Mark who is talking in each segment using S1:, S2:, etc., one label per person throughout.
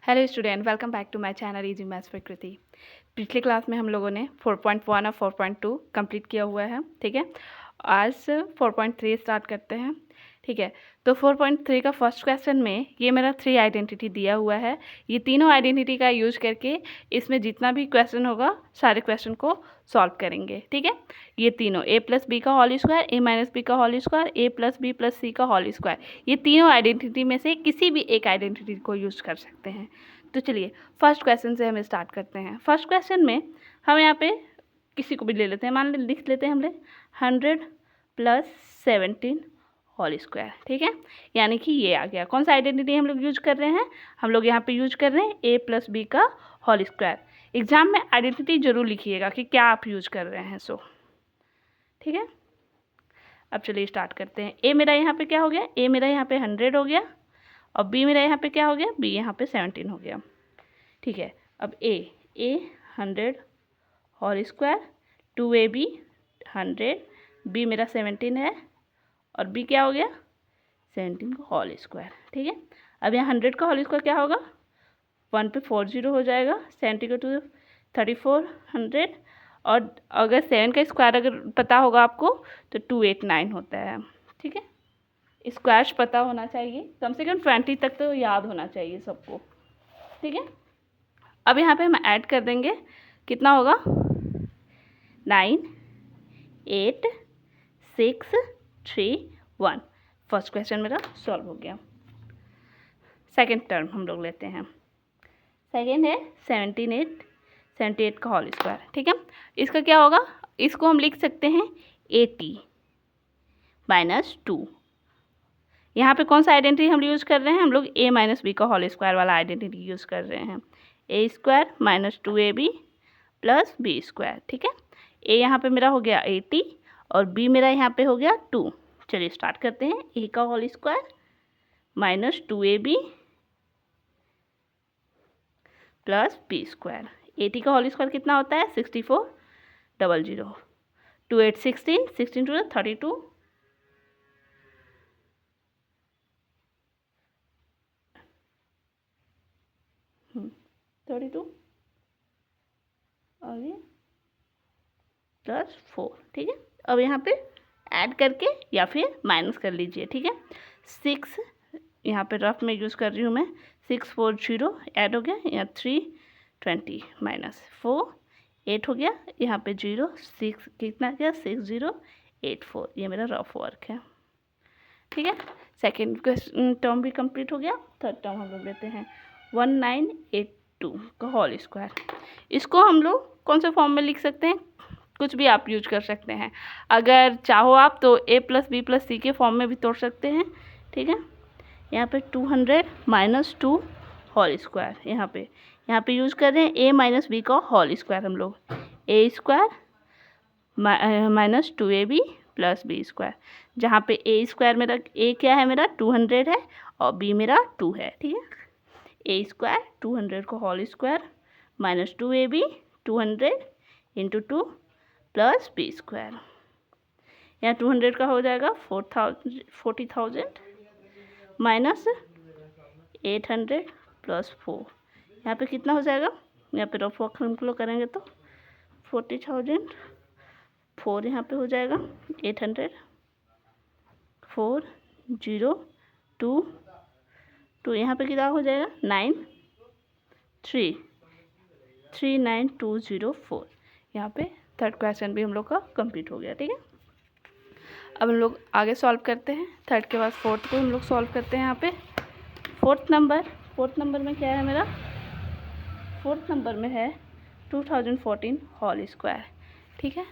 S1: Hello student, welcome back to my channel easy maths with Kriti. पिछले class में हम लोगों ने 4.1 और 4.2 कंप्लीट किया हुआ है। ठीक है, आज 4.3 स्टार्ट करते हैं। ठीक है, तो 4.3 का फर्स्ट क्वेश्चन में ये मेरा 3 आइडेंटिटी दिया हुआ है। ये तीनों आइडेंटिटी का यूज करके इसमें जितना भी क्वेश्चन होगा सारे क्वेश्चन को सॉल्व करेंगे। ठीक है, ये तीनों a प्लस बी का whole square, a minus B का whole square, a plus B plus C का होल स्क्वायर, ये तीनों आइडेंटिटी में से किसी भी एक आइडेंटिटी को यूज कर सकते हैं। तो चलिए फर्स्ट क्वेश्चन से हम स्टार्ट करते हैं। फर्स्ट क्वेश्चन में हम यहाँ पे किसी को भी ले लेते हैं, मान लिख लेते हैं हमने 100 प्लस 17 होल स्क्वायर। ठीक है, यानी कि ये आ गया। कौन सा आइडेंटिटी हम लोग यूज कर रहे हैं? हम लोग यहाँ पे यूज कर रहे हैं a प्लस बी का होल स्क्वायर। एग्जाम में आइडेंटिटी जरूर लिखिएगा कि क्या आप यूज कर रहे हैं। सो ठीक है, अब चलिए स्टार्ट करते हैं। a मेरा यहाँ पे क्या हो गया? a मेरा यहाँ पे 100 हो गया और b मेरा यहाँ पे क्या हो गया? b यहाँ पे 17 हो गया। ठीक है, अब a 100 whole square, 2ab 100, b मेरा 17 है और b क्या हो गया? 17 का होल स्क्वायर। ठीक है, अब यहाँ 100 का होल स्क्वायर क्या होगा? 1 पे 40 हो जाएगा, 70 का 2 3400, और अगर 7 का स्क्वायर अगर पता होगा आपको तो 289 होता है। ठीक है, स्क्वायर्स पता होना चाहिए, कम से कम 20 तक तो याद होना चाहिए सबको। ठीक है, अब यहाँ पे हम ऐड कर देंगे, कितना होगा? 9 8 6 3 1। फर्स्ट क्वेश्चन मेरा सॉल्व हो गया। सेकेंड टर्म हम लोग लेते हैं। सेकेंड है 78 का होल स्क्वायर। ठीक है, इसका क्या होगा? इसको हम लिख सकते हैं 80 माइनस 2। यहाँ पे कौन सा आइडेंटिटी हम यूज़ कर रहे हैं? हम लोग a माइनस बी का होल स्क्वायर वाला आइडेंटिटी यूज़ कर रहे हैं। a square minus 2ab plus B square. ठीक है, a यहाँ पे मेरा हो गया 80 और b मेरा यहाँ पे हो गया 2। चलिए स्टार्ट करते हैं। a का whole square minus 2ab plus B square. 80 का होल स्क्वायर कितना होता है? 64 00। 2 8 16, 16 2 32, 32 और ये प्लस 4। ठीक है, अब यहाँ पे ऐड करके या फिर माइनस कर लीजिए। ठीक है, 6 यहाँ पे रफ में यूज़ कर रही हूँ मैं। 640 ऐड हो गया, यहाँ 320 माइनस 4 8 हो गया, यहाँ पे 0 6 कितना गया? 6084। ये मेरा रफ वर्क है। ठीक है, सेकेंड टर्म भी कंप्लीट हो गया। थर्ड टर्म हम लोग लेते हैं 1982 का होल स्क्वायर। इसको हम लोग कौन से फॉर्म में लिख सकते हैं? कुछ भी आप यूज कर सकते हैं। अगर चाहो आप तो a प्लस बी प्लस सी के फॉर्म में भी तोड़ सकते हैं। ठीक है, यहाँ पे 200 माइनस 2 होल स्क्वायर, यहाँ पे यूज कर रहे हैं a माइनस बी का होल स्क्वायर। हम लोग a square minus 2ab plus B square, जहाँ पे a स्क्वायर मेरा a क्या है? मेरा 200 है और b मेरा 2 है। ठीक है, a स्क्वायर 200 का whole square minus 2ab 200 into 2 plus B square. यहाँ 200 का हो जाएगा 40,000 माइनस 800 प्लस 4। यहाँ पे कितना हो जाएगा? यहाँ पे रफ वर्क हम लोग करेंगे तो 40,000 4 यहाँ पे हो जाएगा 800 4 0 2 2 यहाँ पे कितना हो जाएगा? 9 3 39204। यहाँ पे थर्ड क्वेश्चन भी हम लोग का कंप्लीट हो गया। ठीक है, अब हम लोग आगे सॉल्व करते हैं। थर्ड के बाद फोर्थ को हम लोग सॉल्व करते हैं। यहाँ पे फोर्थ नंबर में क्या है मेरा? फोर्थ नंबर में है 2014 होल स्क्वायर। ठीक है,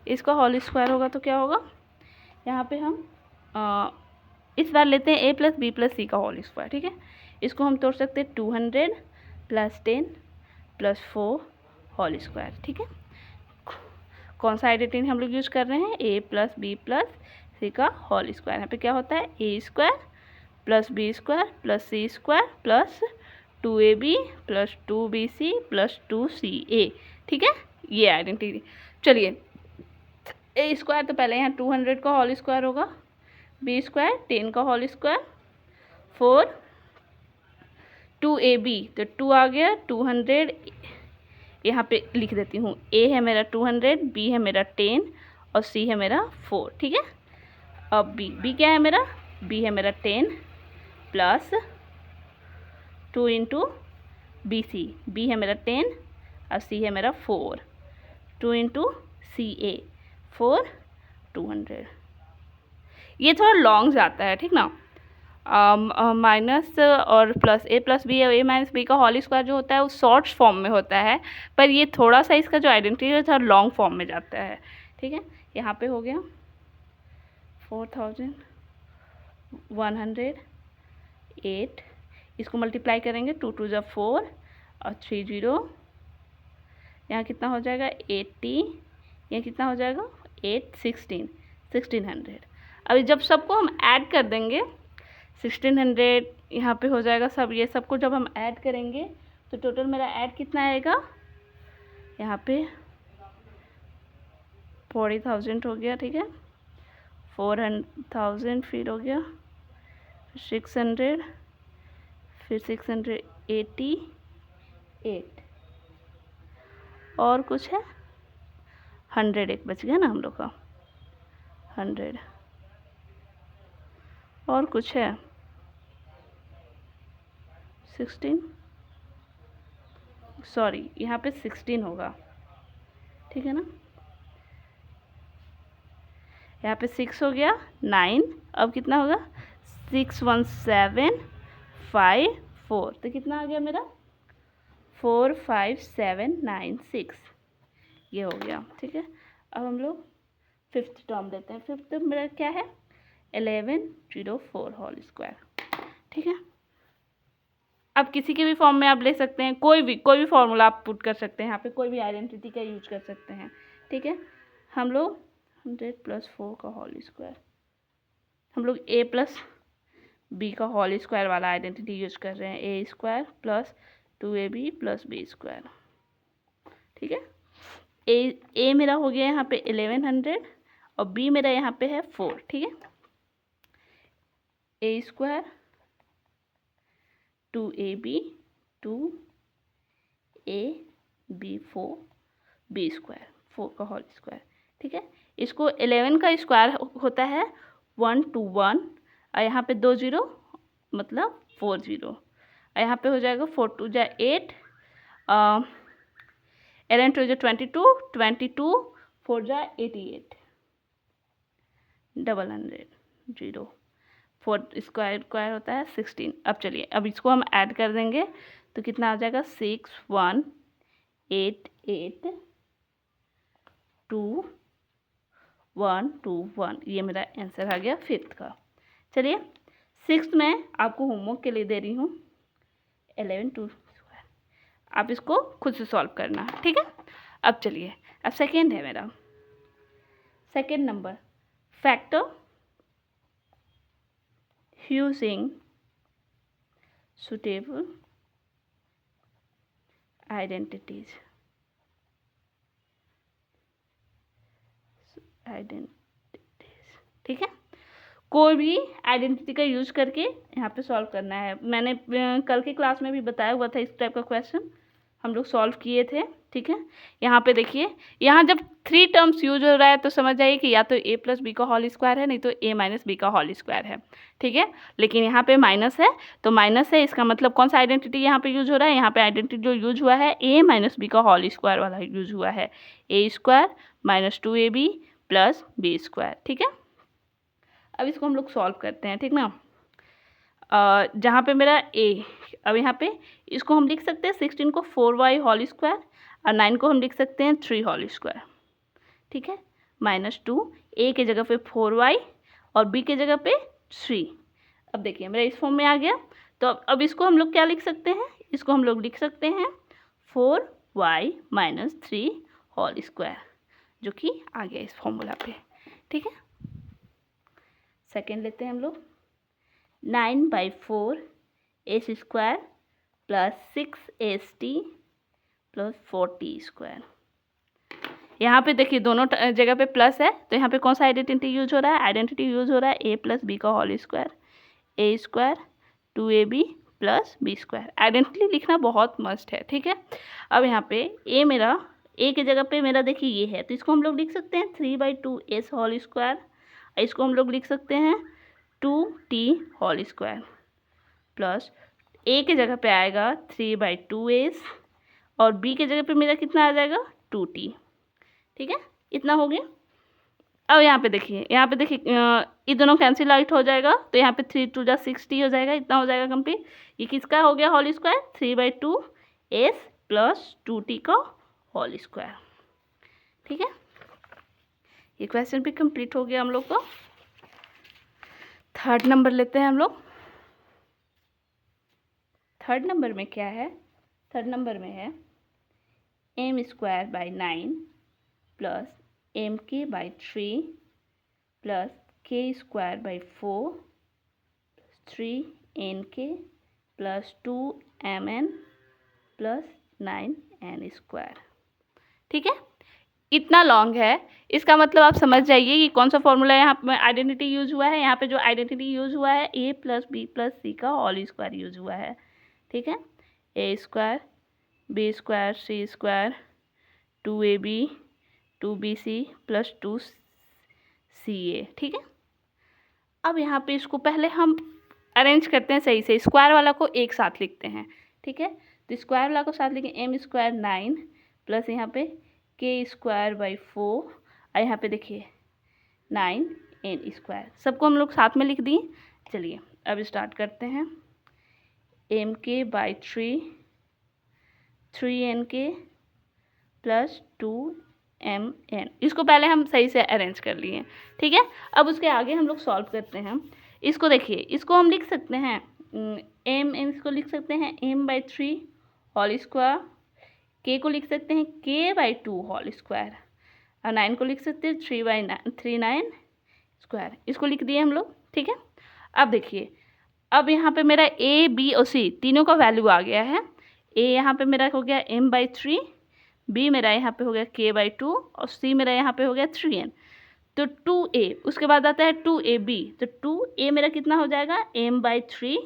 S1: इसका होल स्क्वायर होगा तो क्या होगा? यहाँ पे हम इस बार लेते हैं a plus B plus C का होल स्क्वायर। ठीक है, इसको हम तोड़ सकते हैं 200 प्लस 10 प्लस 4 होल स्क्वायर। ठीक है, कौन सा आइडेंटिटी हम लोग यूज कर रहे हैं? a plus B plus C का होल स्क्वायर। यहाँ पे क्या होता है? a square plus B square plus C square plus 2ab plus 2bc plus 2ca। ठीक है, ये आइडेंटिटी। चलिए a स्क्वायर तो पहले यहाँ 200 का होल स्क्वायर होगा, b स्क्वायर 10 का होल स्क्वायर 4 2ab, तो 2 आ गया, 200 यहाँ पे लिख देती हूँ। a है मेरा 200, b है मेरा 10 और c है मेरा 4, ठीक है। अब b क्या है मेरा, b है मेरा 10 प्लस 2 इंटू b है मेरा 10 और c है मेरा 4, 2 इंटू CA 4 200। ये थोड़ा लॉन्ग जाता है, ठीक ना। माइनस और plus a plus B A minus B का होल स्क्वायर जो होता है वो शॉर्ट फॉर्म में होता है, पर ये थोड़ा सा इसका जो आइडेंटिटी है थोड़ा लॉन्ग फॉर्म में जाता है, ठीक है। यहाँ पे हो गया 4108, इसको मल्टीप्लाई करेंगे 2 2 जा 4 और 3 0, यहाँ कितना हो जाएगा 80, यहाँ कितना हो जाएगा 8 1600। अभी जब सबको हम ऐड कर देंगे 1600 यहाँ पे हो जाएगा सब, ये सबको जब हम ऐड करेंगे तो टोटल मेरा ऐड कितना आएगा, यहाँ पे 40,000 हो गया, ठीक है। 400,000 फिर हो गया 600, फिर 688 और कुछ है 100, एक बच गया ना हम लोग का 100 और कुछ है 16, सॉरी यहाँ पे 16 होगा, ठीक है ना। यहाँ पे 6 हो गया 9, अब कितना होगा 6175 तो कितना आ गया मेरा 45796, ये हो गया, ठीक है। अब हम लोग फिफ्थ टर्म लेते हैं। फिफ्थ टर्म मेरा क्या है 1104 होल स्क्वायर, ठीक है। अब किसी के भी फॉर्म में आप ले सकते हैं, कोई भी फॉर्मूला आप पुट कर सकते हैं, यहाँ पे कोई भी आइडेंटिटी का यूज कर सकते हैं, ठीक है। हम लोग 100 + 4 का होल स्क्वायर, हम लोग a + b का होल स्क्वायर वाला आइडेंटिटी यूज कर रहे हैं, a² + 2ab + b², ठीक है। a मेरा हो गया यहाँ पे 1100 और b मेरा यहाँ पे है 4, ठीक है। a² 2ab 2ab 4 b² 4 का होल स्क्वायर, ठीक है। इसको 11 का स्क्वायर होता है 121 और यहाँ पे 2 0 मतलब 40 और यहाँ पे हो जाएगा 4 2 जा 8, 11 2 जा 22, 22 4 जा 88, 100 0 4 स्क्वायर होता है 16। अब चलिए, अब इसको हम ऐड कर देंगे तो कितना आ जाएगा 61882121, ये मेरा आंसर आ गया फिफ्थ का। चलिए सिक्स्थ में आपको होमवर्क के लिए दे रही हूँ 11 2 स्क्वायर, आप इसको खुद से सॉल्व करना, ठीक है। अब चलिए, अब सेकेंड है मेरा, second number factor using suitable identities, ठीक है। कोई भी आइडेंटिटी का यूज करके यहाँ पे सॉल्व करना है। मैंने कल के क्लास में भी बताया हुआ था, इस टाइप का क्वेश्चन हम लोग सॉल्व किए थे, ठीक है। यहाँ पे देखिए, यहाँ जब 3 टर्म्स यूज हो रहा है तो समझ जाइए कि या तो a + b का होल स्क्वायर है, नहीं तो a - b का होल स्क्वायर है, ठीक है। लेकिन यहाँ पे माइनस है तो माइनस है, इसका मतलब कौन सा आइडेंटिटी यहाँ पे यूज हो रहा है, यहाँ पे आइडेंटिटी जो यूज हुआ है a - b का होल स्क्वायर वाला यूज हुआ है, a² - 2ab + b², ठीक है। अब इसको हम लोग सॉल्व करते हैं, ठीक ना। जहाँ पे मेरा a, अब यहाँ पे इसको हम लिख सकते हैं 16 को 4y होल स्क्वायर और 9 को हम लिख सकते हैं 3 होल स्क्वायर, ठीक है। -2 a के जगह पे 4y और b के जगह पे 3। अब देखिए मेरा इस फॉर्म में आ गया, तो अब इसको हम लोग क्या लिख सकते हैं, इसको हम लोग लिख सकते हैं 4y - 3 होल स्क्वायर, जो कि आ गया इस फॉर्मूला पे, ठीक है। सेकेंड लेते हैं हम लोग 9/4 s² + 6st + 4t²। यहाँ पे देखिए दोनों जगह पे प्लस है, तो यहाँ पे कौन सा आइडेंटिटी यूज हो रहा है, आइडेंटिटी यूज हो रहा है a + b का whole square, a² 2ab plus B square. Identity लिखना बहुत मस्ट है, ठीक है। अब यहाँ पे ए मेरा, ए की जगह पे मेरा देखिए ये है, तो इसको हम लोग लिख सकते हैं 3/2s होल स्क्वायर। इसको हम लोग लिख सकते हैं 2t होल स्क्वायर प्लस ए की जगह पे आएगा 3/2s और बी की जगह पे मेरा कितना आ जाएगा 2t, ठीक है। इतना हो गया। अब यहाँ पे देखिए, ये दोनों कैंसिल आउट हो जाएगा, तो यहाँ पे 3 2 जा 6t हो जाएगा, इतना हो जाएगा कंप्लीट। ये किसका हो गया whole square 3/2s plus 2t का होल स्क्वायर, ठीक है। ये क्वेश्चन भी कंप्लीट हो गया हम लोग को। थर्ड नंबर लेते हैं हम लोग। थर्ड नंबर में क्या है, थर्ड नंबर में है m²/9 plus mk/3 plus k²/4 3nk plus 2mn plus 9n², ठीक है। इतना लॉन्ग है, इसका मतलब आप समझ जाइए कि कौन सा फॉर्मूला यहाँ पे आइडेंटिटी यूज हुआ है। यहाँ पे जो आइडेंटिटी यूज हुआ है a + b + c का होल स्क्वायर यूज हुआ है, ठीक है। a² b² c² 2ab 2bc plus 2ca, ठीक है। अब यहाँ पे इसको पहले हम अरेंज करते हैं सही से, स्क्वायर वाला को एक साथ लिखते हैं, ठीक है। तो स्क्वायर वाला को साथ लिखें m² 9 प्लस यहाँ पे k²/4 और यहाँ पे देखिए 9n², सबको हम लोग साथ में लिख दिए। चलिए अब स्टार्ट करते हैं। mk/3 3nk प्लस 2mn, इसको पहले हम सही से अरेंज कर लिए, ठीक है। अब उसके आगे हम लोग सॉल्व करते हैं। इसको देखिए, इसको हम लिख सकते हैं इसको लिख सकते हैं m/3 होल स्क्वायर, k को लिख सकते हैं k/2 होल स्क्वायर और 9 को लिख सकते हैं 3/9 इसको लिख दिए हम लोग, ठीक है। अब देखिए, अब यहाँ पे मेरा a b और c तीनों का वैल्यू आ गया है। a यहाँ पे मेरा हो गया m/3, b मेरा यहाँ पे हो गया k/2 और c मेरा यहाँ पे हो गया 3n। तो 2a, उसके बाद आता है 2ab, तो 2a मेरा कितना हो जाएगा m/3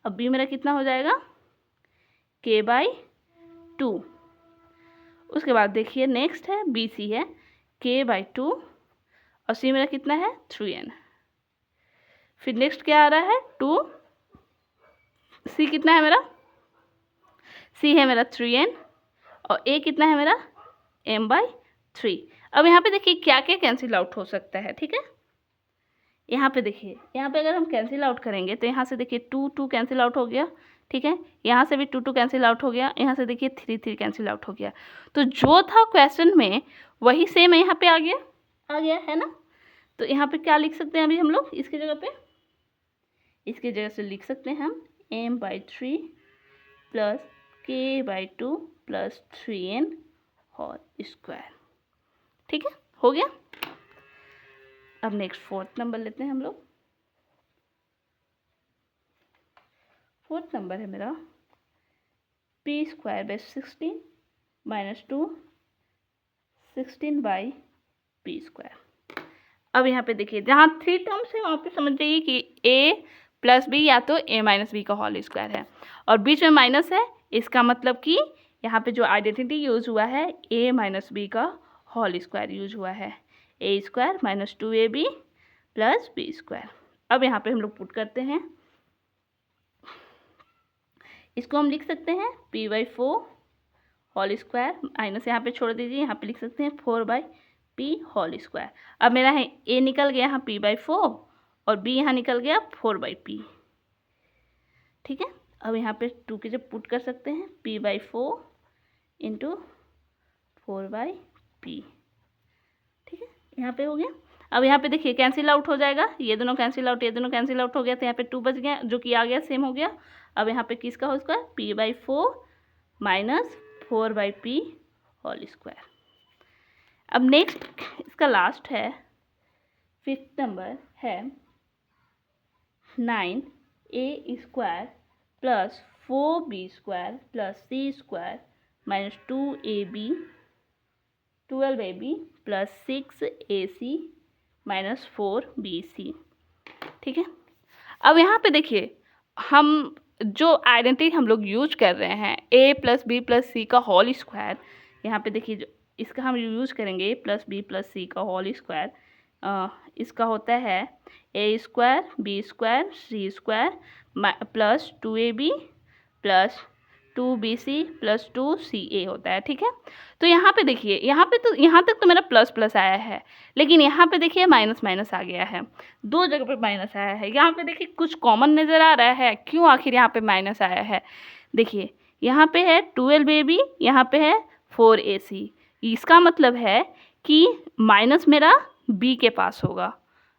S1: और b मेरा कितना हो जाएगा k/2। उसके बाद देखिए नेक्स्ट है bc है k/2 और c मेरा कितना है 3n। फिर नेक्स्ट क्या आ रहा है 2, c कितना है मेरा, c है मेरा 3n और a कितना है मेरा m/3। अब यहाँ पे देखिए क्या क्या कैंसिल आउट हो सकता है, ठीक है। यहाँ पे देखिए, यहाँ पे अगर हम कैंसिल आउट करेंगे तो यहाँ से देखिए 2 2 कैंसिल आउट हो गया, ठीक है। यहाँ से भी 2 2 कैंसिल आउट हो गया, यहाँ से देखिए 3 3 कैंसिल आउट हो गया। तो जो था क्वेश्चन में वही सेम है, यहाँ पे आ गया है ना। तो यहाँ पे क्या लिख सकते हैं अभी हम लोग, इसकी जगह पे, इसकी जगह से लिख सकते हैं हम m/3 plus k/2 plus 3n whole square, ठीक है, हो गया। अब नेक्स्ट फोर्थ नंबर लेते हैं हम लोग। फोर्थ नंबर है मेरा p²/16 माइनस 2 16/p²। अब यहाँ पे देखिए, जहाँ 3 टर्म्स है वहाँ पे समझ जाइए कि a + b या तो a - b का होल स्क्वायर है और बीच में माइनस है, इसका मतलब कि यहाँ पे जो आइडेंटिटी यूज हुआ है a - b का होल स्क्वायर यूज हुआ है, a² - 2ab प्लस b²। अब यहाँ पे हम लोग पुट करते हैं, इसको हम लिख सकते हैं p/4 होल स्क्वायर, माइनस यहाँ पे छोड़ दीजिए, यहाँ पे लिख सकते हैं 4/p होल स्क्वायर। अब मेरा है a निकल गया यहाँ p/4 और b यहाँ निकल गया 4/p, ठीक है। अब यहाँ पे 2 की जब पुट कर सकते हैं p/4 इंटू 4/p, ठीक है, यहाँ पे हो गया। अब यहाँ पे देखिए कैंसिल आउट हो जाएगा, ये दोनों कैंसिल आउट, ये दोनों कैंसिल आउट हो गया, तो यहाँ पे 2 बच गया, जो कि आ गया सेम हो गया। अब यहाँ पे किसका हो square p/4 minus 4/p whole square. अब नेक्स्ट इसका लास्ट है, फिफ्थ नंबर है 9a² plus 4b² plus c² minus 2ab 12ab plus 6ac minus 4bc, ठीक है। अब यहाँ पे देखिए हम जो आइडेंटिटी हम लोग यूज कर रहे हैं a plus B plus C का होल स्क्वायर, यहाँ पे देखिए जो इसका हम यूज करेंगे a plus B plus C का होल स्क्वायर, इसका होता है a square B square C square plus 2ab plus 2bc plus 2ca होता है। ठीक है, तो यहाँ पे देखिए, यहाँ तक तो मेरा प्लस प्लस आया है, लेकिन यहाँ पे देखिए माइनस माइनस आ गया है, दो जगह पे माइनस आया है। यहाँ पे देखिए कुछ कॉमन नज़र आ रहा है, क्यों आखिर यहाँ पे माइनस आया है? देखिए यहाँ पे है 12ab, यहाँ पे है 4ac, इसका मतलब है कि माइनस मेरा b के पास होगा,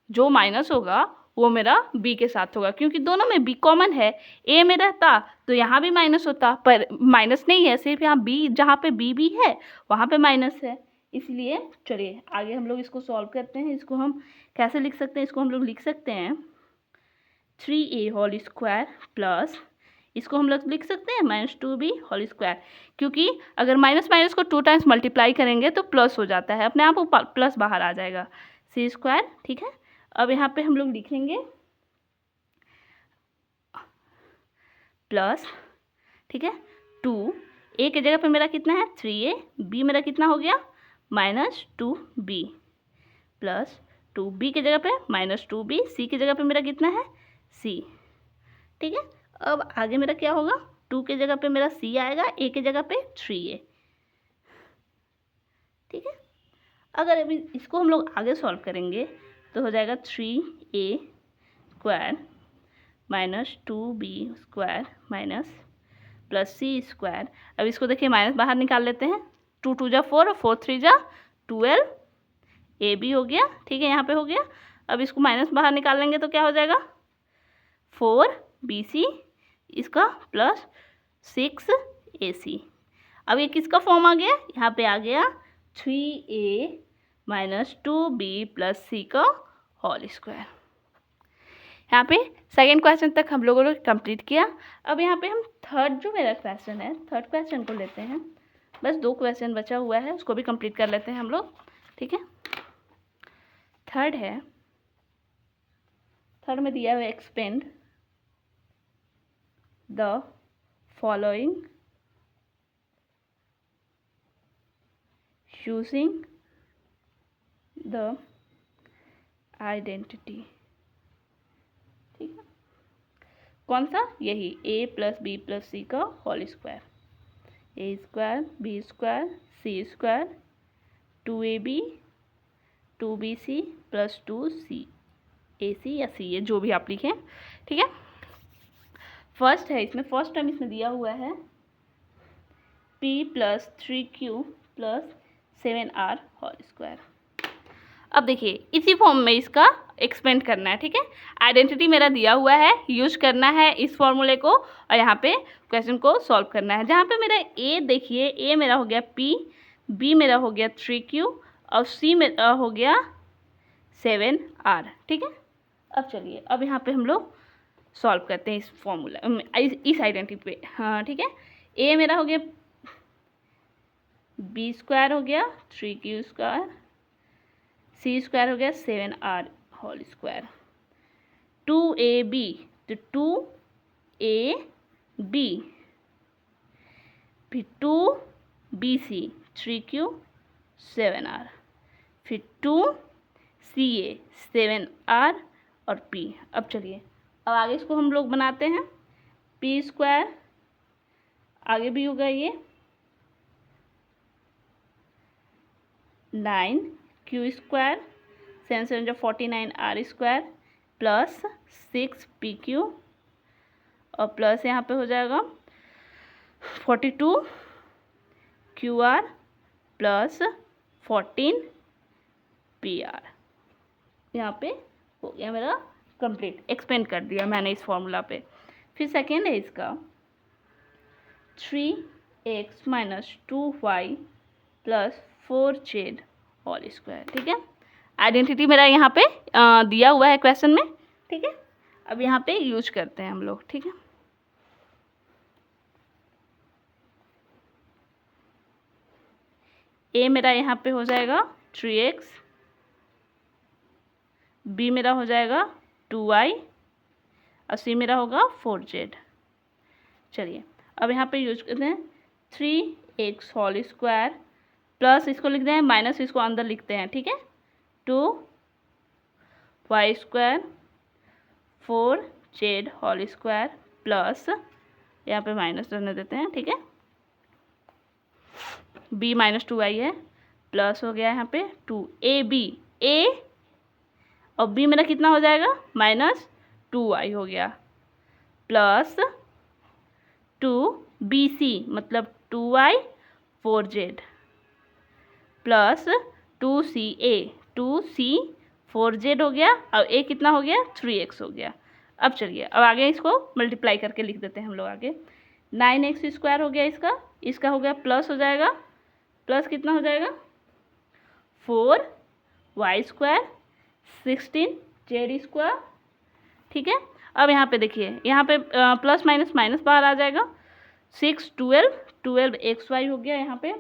S1: जो माइनस होगा वो मेरा b के साथ होगा, क्योंकि दोनों में b कॉमन है। a में रहता तो यहाँ भी माइनस होता, पर माइनस नहीं है, सिर्फ यहाँ b, जहाँ पे b भी है वहाँ पे माइनस है, इसलिए चलिए आगे हम लोग इसको सॉल्व करते हैं। इसको हम कैसे लिख सकते हैं? इसको हम लोग लिख सकते हैं 3a होल स्क्वायर प्लस, इसको हम लोग लिख सकते हैं -2b होल स्क्वायर, क्योंकि अगर माइनस माइनस को 2 टाइम्स मल्टीप्लाई करेंगे तो प्लस हो जाता है, अपने आप वो प्लस बाहर आ जाएगा, c स्क्वायर। ठीक है, अब यहाँ पे हम लोग लिखेंगे प्लस, ठीक है, 2 a के जगह पे मेरा कितना है 3a, b मेरा कितना हो गया -2b प्लस 2b के जगह पे -2b, c की जगह पे मेरा कितना है c। ठीक है, अब आगे मेरा क्या होगा, 2 के जगह पे मेरा c आएगा, a के जगह पे 3a। ठीक है, अगर अभी इसको हम लोग आगे सॉल्व करेंगे तो हो जाएगा 3a square -2b square minus plus c square. अब इसको देखिए माइनस बाहर निकाल लेते हैं, 2 2 जा 4 और 4 3 जा 12, ए बी हो गया। ठीक है, यहाँ पे हो गया। अब इसको माइनस बाहर निकाल लेंगे तो क्या हो जाएगा 4bc इसका प्लस 6ac। अब ये किसका फॉर्म आ गया, यहाँ पे आ गया 3a -2b प्लस c का होल स्क्वायर। यहाँ पे सेकेंड क्वेश्चन तक हम लोगों ने कंप्लीट किया। अब यहाँ पे हम थर्ड जो मेरा क्वेश्चन है, थर्ड क्वेश्चन को लेते हैं। बस 2 क्वेश्चन बचा हुआ है, उसको भी कंप्लीट कर लेते हैं हम लोग। ठीक है, थर्ड है, थर्ड में दिया हुआ expand the following using the identity. ठीक है, कौन सा, यही a plus B plus C का whole square, a square B square C square 2ab 2bc plus 2cac या c, ये जो भी आप लिखें। ठीक है, फर्स्ट है, इसमें फर्स्ट टर्म इसमें दिया हुआ है p plus 3q plus 7r whole square. अब देखिए इसी फॉर्म में इसका एक्सपेंड करना है। ठीक है, आइडेंटिटी मेरा दिया हुआ है, यूज करना है इस फॉर्मूले को और यहाँ पे क्वेश्चन को सॉल्व करना है। जहाँ पे मेरा a देखिए, a मेरा हो गया p, b मेरा हो गया 3q और c मेरा हो गया 7r। ठीक है, अब चलिए अब यहाँ पे हम लोग सॉल्व करते हैं इस फॉर्मूला, इस आइडेंटिटी पे। हाँ ठीक है, a मेरा हो गया b स्क्वायर हो गया 3q स्क्वायर, c स्क्वायर हो गया 7r होल स्क्वायर, 2ab तो 2ab फिर 2bc 3q 7r फिर 2ca 7r और p। अब चलिए अब आगे इसको हम लोग बनाते हैं, p स्क्वायर आगे भी होगा ये 9q स्क्वायर 7 7 जो 49r स्क्वायर प्लस 6pq और प्लस यहाँ पे हो जाएगा 42qr प्लस 14pr। यहाँ पे हो गया मेरा कंप्लीट, एक्सपेंड कर दिया मैंने इस फॉर्मूला पे। फिर सेकेंड है इसका 3x minus 2y plus 4z whole square. ठीक है, आइडेंटिटी मेरा यहाँ पे दिया हुआ है क्वेश्चन में। ठीक है, अब यहाँ पे यूज करते हैं हम लोग। ठीक है, a मेरा यहाँ पे हो जाएगा 3x, b मेरा हो जाएगा 2y और c मेरा होगा 4z। चलिए अब यहाँ पे यूज करते हैं 3x होल स्क्वायर प्लस इसको लिखते हैं माइनस इसको अंदर लिखते हैं, ठीक है, 2y square 4z whole square plus यहाँ पे माइनस रहने देते हैं, ठीक है, b माइनस 2y है प्लस हो गया यहाँ पे 2ab a और b मेरा कितना हो जाएगा माइनस 2y हो गया प्लस 2bc मतलब 2y 4z plus 2c 4z हो गया और a कितना हो गया 3x हो गया। अब चलिए अब आगे इसको मल्टीप्लाई करके लिख देते हैं हम लोग आगे। 9x स्क्वायर हो गया इसका हो गया प्लस हो जाएगा, प्लस कितना हो जाएगा 4y स्क्वायर 16z स्क्वायर, ठीक है। अब यहाँ पे देखिए यहाँ पे प्लस माइनस माइनस बाहर आ जाएगा 6 12 हो गया यहाँ पे।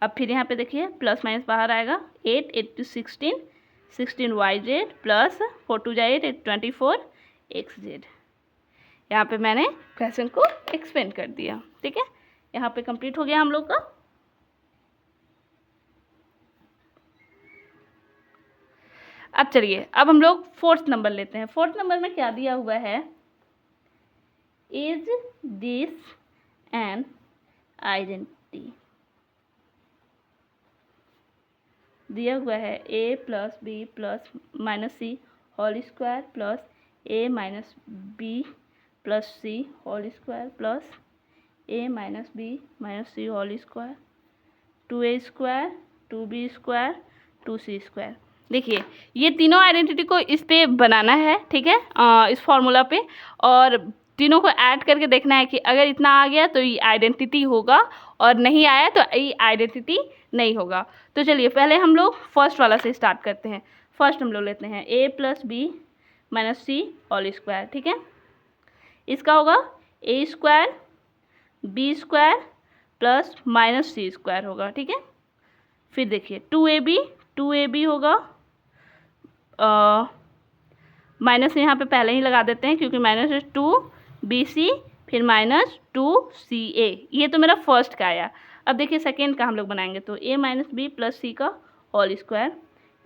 S1: अब फिर यहाँ पे देखिए प्लस माइनस बाहर आएगा 8 8 to 16 yz प्लस 4 2 8 24 xz। यहाँ पे मैंने क्वेश्चन को एक्सप्लेन कर दिया, ठीक है। यहाँ पे कंप्लीट हो गया हम लोग का। अब चलिए अब हम लोग फोर्थ नंबर लेते हैं। फोर्थ नंबर में क्या दिया हुआ है, इज दिस एन आइडेंटिटी दिया हुआ है a plus B plus minus C whole square plus a minus B plus C whole square plus a minus B minus C whole square 2a square 2b square 2c square. देखिए ये तीनों identity को इस पे बनाना है, ठीक है, इस फॉर्मूला पे, और तीनों को ऐड करके देखना है कि अगर इतना आ गया तो ये आइडेंटिटी होगा और नहीं आया तो ये आइडेंटिटी नहीं होगा। तो चलिए पहले हम लोग फर्स्ट वाला से स्टार्ट करते हैं। फर्स्ट हम लोग लेते हैं a plus B minus C whole square, ठीक है। इसका होगा a square b square plus minus C square होगा, ठीक है। फिर देखिए 2ab होगा, माइनस यहाँ पे पहले ही लगा देते हैं क्योंकि माइनस 2bc फिर माइनस 2ca, ये तो मेरा फर्स्ट का आया। अब देखिए सेकेंड का हम लोग बनाएंगे तो a minus B plus C का whole square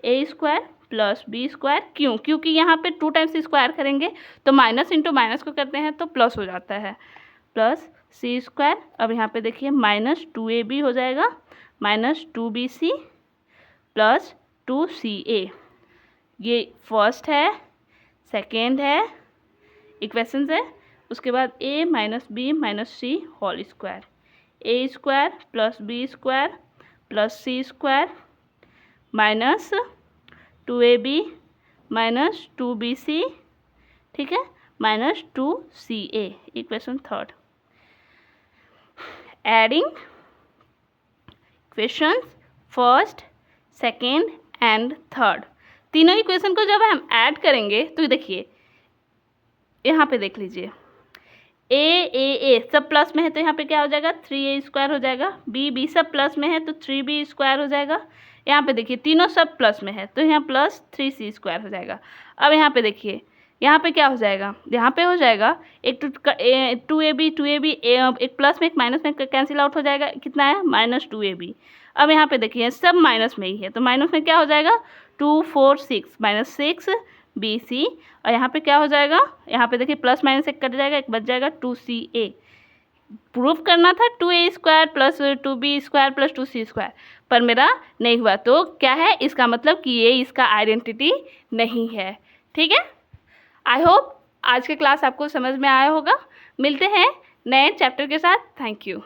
S1: a square plus B square, क्योंकि यहाँ पे 2 टाइम्स स्क्वायर करेंगे तो माइनस इंटू माइनस को करते हैं तो प्लस हो जाता है, प्लस सी स्क्वायर। अब यहाँ पे देखिए माइनस 2ab हो जाएगा माइनस 2bc प्लस 2ca, ये फर्स्ट है, सेकेंड है इक्वेशन है। उसके बाद a minus B minus C whole square a square plus B square plus C square minus 2ab minus 2bc, ठीक है, minus 2ca, equation third. Adding equations first second and third, तीनों equation को जब हम add करेंगे तो देखिए यहाँ पे देख लीजिए a सब प्लस में है तो यहाँ पे क्या हो जाएगा 3a स्क्वायर हो जाएगा, b सब प्लस में है तो 3b स्क्वायर हो जाएगा। यहाँ पे देखिए तीनों सब प्लस में है तो यहाँ प्लस 3c स्क्वायर हो जाएगा। अब यहाँ पे देखिए यहाँ पे क्या हो जाएगा, यहाँ पे हो जाएगा एक 2ab एक प्लस में एक माइनस में कैंसिल आउट हो जाएगा, कितना है माइनस 2ab। अब यहाँ पे देखिए सब माइनस में ही है तो माइनस में क्या हो जाएगा 2 4 6 माइनस 6bc, और यहाँ पे क्या हो जाएगा, यहाँ पे देखिए प्लस माइनस एक कट जाएगा, एक बच जाएगा 2ca। प्रूफ करना था 2a square plus 2b square plus 2c square, पर मेरा नहीं हुआ, तो क्या है इसका मतलब कि ये इसका आइडेंटिटी नहीं है, ठीक है। आई होप आज के क्लास आपको समझ में आया होगा। मिलते हैं नए चैप्टर के साथ। Thank you.